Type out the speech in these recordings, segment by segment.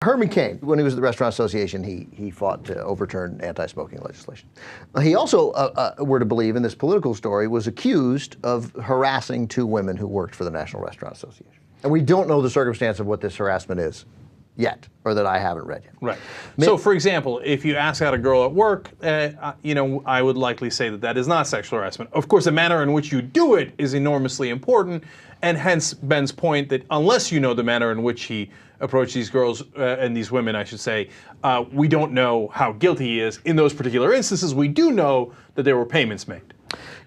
Herman Cain, when he was at the Restaurant Association, he fought to overturn anti-smoking legislation. He also, we're to believe in this political story, was accused of harassing two women who worked for the National Restaurant Association. And we don't know the circumstance of what this harassment is yet, or that I haven't read yet. Right. So, for example, if you ask out a girl at work, you know, I would likely say that that is not sexual harassment. Of course, the manner in which you do it is enormously important, and hence Ben's point that unless you know the manner in which he approached these girls, and these women, I should say, we don't know how guilty he is. In those particular instances, we do know that there were payments made.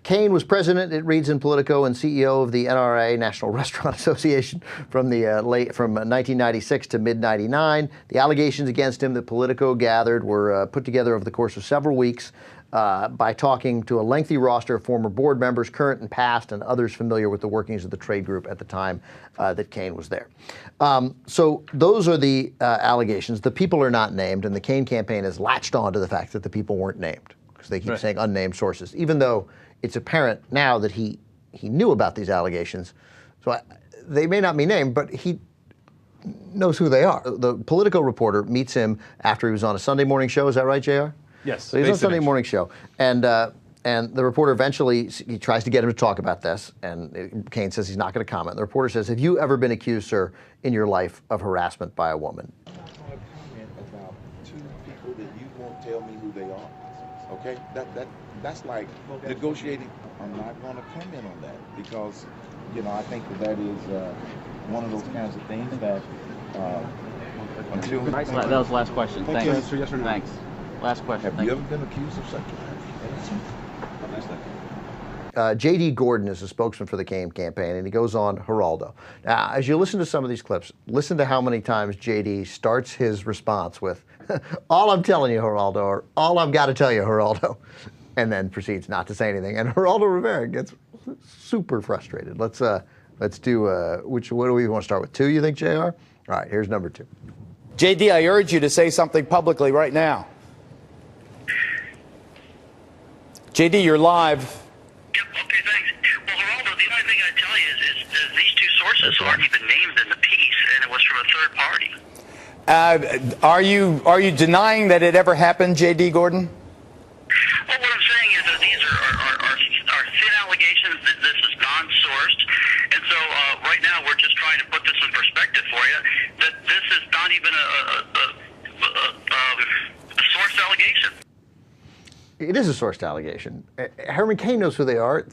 Cain was president, it reads in Politico, and CEO of the NRA, National Restaurant Association, from 1996 to mid-99. The allegations against him that Politico gathered were put together over the course of several weeks by talking to a lengthy roster of former board members, current and past, and others familiar with the workings of the trade group at the time that Cain was there. So those are the allegations. The people are not named, and the Cain campaign has latched on to the fact that the people weren't named, because they keep saying unnamed sources, even though it's apparent now that he knew about these allegations. So they may not be named, but he knows who they are. The Politico reporter meets him after he was on a Sunday morning show. Is that right, JR? Yes. So he's on a Sunday morning show. And the reporter eventually, he tries to get him to talk about this, and Cain says he's not going to comment. The reporter says, have you ever been accused, sir, in your life of harassment by a woman? I'm not going to comment about two people that you won't tell me who they are. Okay? That's like negotiating. I'm not going to comment on that because, you know, I think that is one of those kinds of things that until... That was the last question. Thanks. Yes or no? Thanks. Last question. Have you ever been accused of sexual harassment? J.D. Gordon is a spokesman for the Cain campaign, and he goes on Geraldo. Now, as you listen to some of these clips, listen to how many times J.D. starts his response with, all I'm telling you, Geraldo, or all I've got to tell you, Geraldo, and then proceeds not to say anything. And Geraldo Rivera gets super frustrated. Let's do, what do we want to start with? 2, you think, JR? All right, here's number 2. J.D., I urge you to say something publicly right now. J.D., you're live. Yep, okay, thanks. Well, Geraldo, the only thing I tell you is these two sources aren't even named in the piece, and it was from a third party. Are you denying that it ever happened, J.D. Gordon? Well, what I'm saying is that these are thin allegations, that this is non-sourced, and so right now we're just trying to put this in perspective for you, that this is not even a sourced allegation. It is a sourced allegation. Herman Cain knows who they are.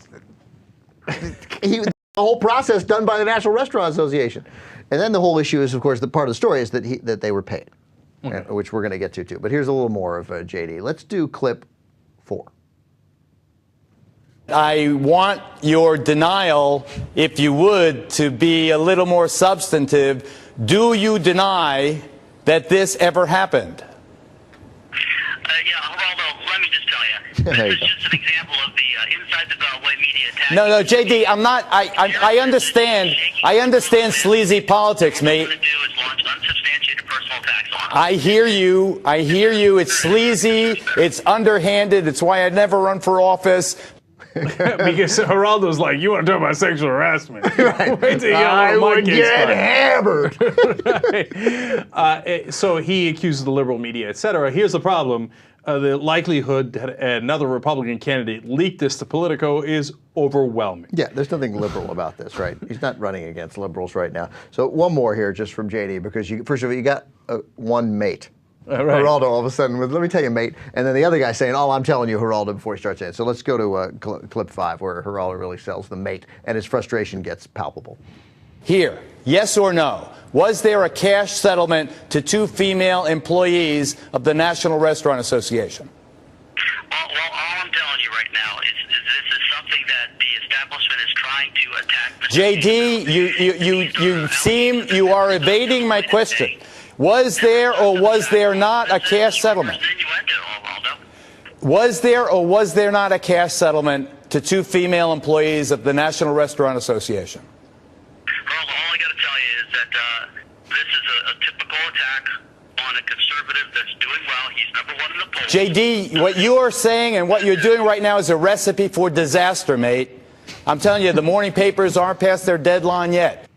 The whole process done by the National Restaurant Association. And then the whole issue is, of course, the part of the story is that they were paid, which we're going to get to too. But here's a little more of JD. Let's do clip 4. I want your denial, if you would, to be a little more substantive. Do you deny that this ever happened? Yeah, Geraldo, let me just tell you. This is just an example of the inside the Beltway media attack. No, JD, I'm not. I understand sleazy politics, mate. I hear you. It's sleazy. It's underhanded. It's why I'd never run for office. Because Geraldo's like, you want to talk about sexual harassment? Right. Wait till you I would get hammered. Right. So he accuses the liberal media, etc. Here's the problem. The likelihood that another Republican candidate leaked this to Politico is overwhelming. Yeah, there's nothing liberal about this, right? He's not running against liberals right now. So one more here just from JD, because first of all, you got one mate. Right. Geraldo all of a sudden with, let me tell you, mate. And then the other guy saying, oh, I'm telling you, Geraldo, before he starts saying it. So let's go to clip 5, where Geraldo really sells the mate, and his frustration gets palpable. Here, yes or no? Was there a cash settlement to 2 female employees of the National Restaurant Association? Well, all I'm telling you right now is this is something that the establishment is trying to attack. JD, you are evading my question. Was there or was there not a cash settlement? Was there or was there not a cash settlement to 2 female employees of the National Restaurant Association? Well, all I got to tell you is that this is a typical attack on a conservative that's doing well. He's #1 in the polls. JD, what you are saying and what you're doing right now is a recipe for disaster, mate. I'm telling you, the morning papers aren't past their deadline yet.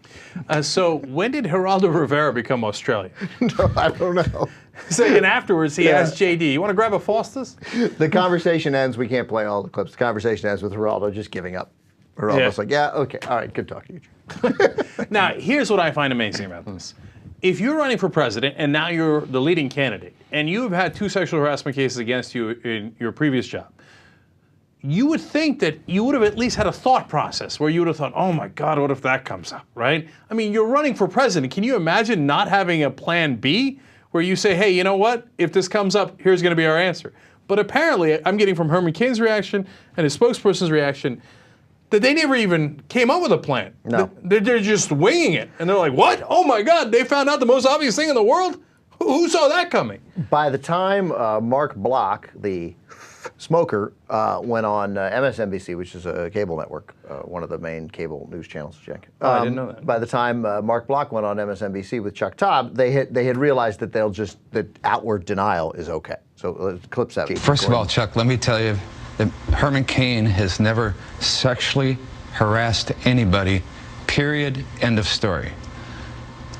So when did Geraldo Rivera become Australian? No, I don't know. Second afterwards, he asked JD, "You want to grab a Foster's?" The conversation ends. We can't play all the clips. The conversation ends with Geraldo just giving up. Geraldo's like, yeah, okay, all right, good talking to you. Now, here's what I find amazing about this. If you're running for president and now you're the leading candidate and you have had 2 sexual harassment cases against you in your previous job, you would think that you would have at least had a thought process where you would have thought, oh my God, what if that comes up, right? I mean, you're running for president. Can you imagine not having a plan B where you say, hey, you know what? If this comes up, here's going to be our answer. But apparently, I'm getting from Herman Cain's reaction and his spokesperson's reaction that they never even came up with a plan. No. They're just winging it. And they're like, what? Oh my God, they found out the most obvious thing in the world? Who saw that coming? By the time Mark Block, the smoker, went on MSNBC, which is a cable network, one of the main cable news channels, Jack. I didn't know that. By the time Mark Block went on MSNBC with Chuck Todd, they had realized that that outward denial is okay. So clip 7. First of all, Chuck, let me tell you that Herman Cain has never sexually harassed anybody, period, end of story.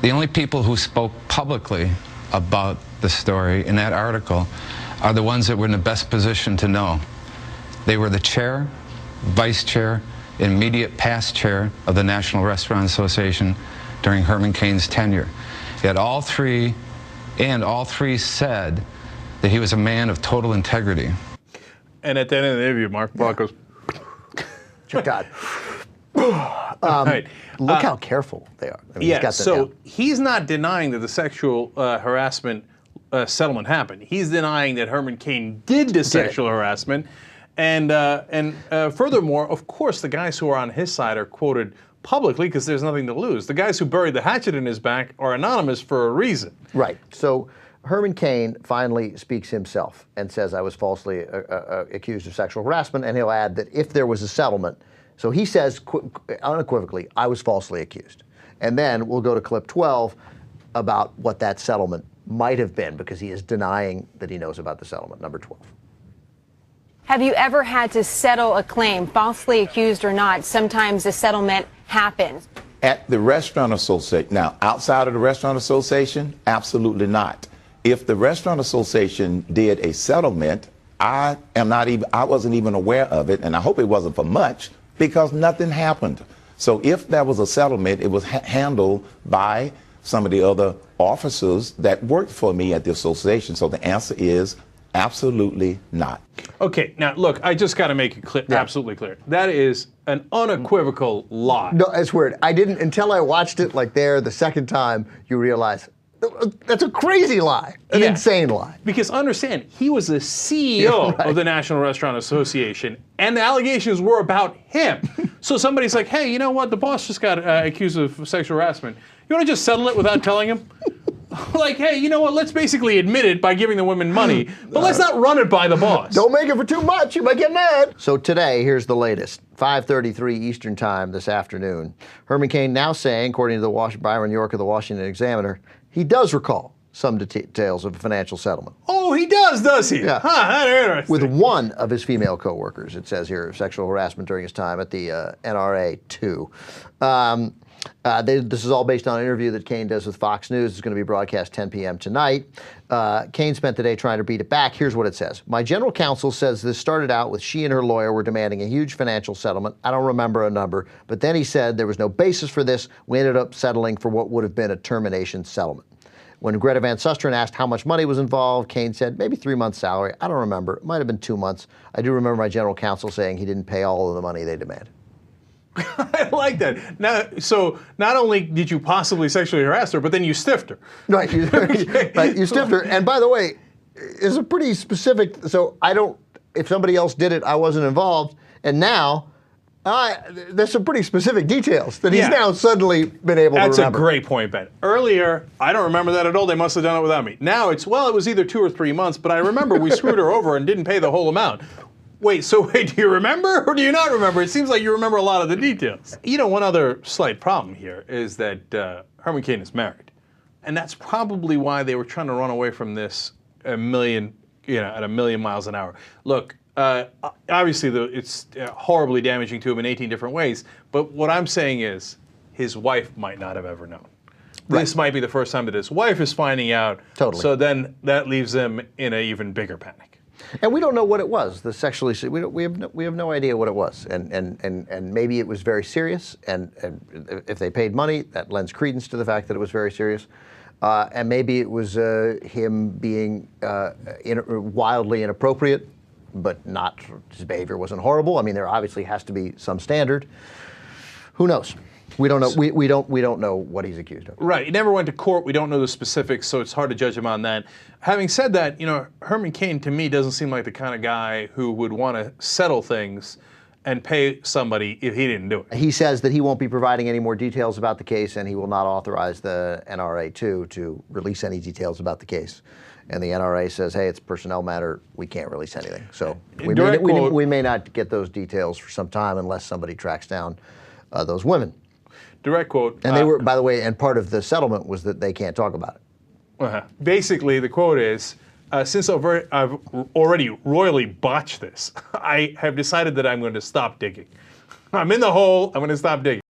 The only people who spoke publicly about the story in that article are the ones that were in the best position to know. They were the chair, vice chair, immediate past chair of the National Restaurant Association during Herman Cain's tenure. Yet all three said that he was a man of total integrity. And at the end of the interview, Mark Block goes, Chuck Todd. right. Look how careful they are. I mean, Yeah, he's got that so down. he's not denying that the sexual harassment settlement happened. He's denying that Herman Cain did the sexual harassment. And furthermore, of course, the guys who are on his side are quoted publicly because there's nothing to lose. The guys who buried the hatchet in his back are anonymous for a reason. Right. So Herman Cain finally speaks himself and says, I was falsely accused of sexual harassment, and he'll add that if there was a settlement, so he says unequivocally, I was falsely accused. And then we'll go to clip 12 about what that settlement might have been, because he is denying that he knows about the settlement. Number 12. Have you ever had to settle a claim, falsely accused or not? Sometimes a settlement happens. At the Restaurant Association, now outside of the Restaurant Association, absolutely not. If the Restaurant Association did a settlement, I wasn't even aware of it, and I hope it wasn't for much, because nothing happened. So if there was a settlement, it was handled by some of the other officers that worked for me at the association. So the answer is absolutely not. Okay, now look, I just got to make it clear, absolutely clear. That is an unequivocal lie. No, it's weird. I didn't, until I watched it like there the second time, you realize that's a crazy lie, an insane lie. Because understand, he was the CEO of the National Restaurant Association, and the allegations were about him. So somebody's like, hey, you know what? The boss just got accused of sexual harassment. You want to just settle it without telling him? Like, hey, you know what? Let's basically admit it by giving the women money, but let's not run it by the boss. Don't make it for too much. You might get mad. So today, here's the latest. 5:33 Eastern Time this afternoon. Herman Cain now saying, according to the Byron York of the Washington Examiner, he does recall some details of a financial settlement. Oh, he does he? Yeah. Huh, that's interesting. With one of his female coworkers, it says here, sexual harassment during his time at the NRA 2. This is all based on an interview that Cain does with Fox News. It's going to be broadcast 10 p.m. tonight. Cain spent the day trying to beat it back. Here's what it says. My general counsel says this started out with she and her lawyer were demanding a huge financial settlement. I don't remember a number, but then he said there was no basis for this. We ended up settling for what would have been a termination settlement. When Greta Van Susteren asked how much money was involved, Cain said maybe 3 months' salary. I don't remember. It might have been 2 months. I do remember my general counsel saying he didn't pay all of the money they demanded. I like that. Now, so not only did you possibly sexually harass her, but then you stiffed her. Right, you stiffed her. And by the way, it's a pretty specific, so if somebody else did it, I wasn't involved. And now, there's some pretty specific details that he's now suddenly been able to remember. That's a great point, Ben. Earlier, I don't remember that at all. They must have done it without me. Now it's, well, it was either 2 or 3 months, but I remember we screwed her over and didn't pay the whole amount. Wait, do you remember or do you not remember? It seems like you remember a lot of the details. You know, one other slight problem here is that Herman Cain is married. And that's probably why they were trying to run away from this at 1 million miles an hour. Look, obviously it's horribly damaging to him in 18 different ways. But what I'm saying is his wife might not have ever known. This might be the first time that his wife is finding out. Totally. So then that leaves him in an even bigger panic. And we don't know what it was. The sexually, we have no idea what it was, and maybe it was very serious. And if they paid money, that lends credence to the fact that it was very serious. And maybe it was him being wildly inappropriate, but not, his behavior wasn't horrible. I mean, there obviously has to be some standard. Who knows? We don't know. We don't know what he's accused of. Right. He never went to court. We don't know the specifics, so it's hard to judge him on that. Having said that, Herman Cain to me doesn't seem like the kind of guy who would want to settle things and pay somebody if he didn't do it. He says that he won't be providing any more details about the case, and he will not authorize the NRA to release any details about the case. And the NRA says, hey, it's a personnel matter. We can't release anything. So we may not get those details for some time unless somebody tracks down those women. Direct quote. And they were, by the way, and part of the settlement was that they can't talk about it. Basically, the quote is, since I've already royally botched this, I have decided that I'm going to stop digging. I'm in the hole. I'm going to stop digging.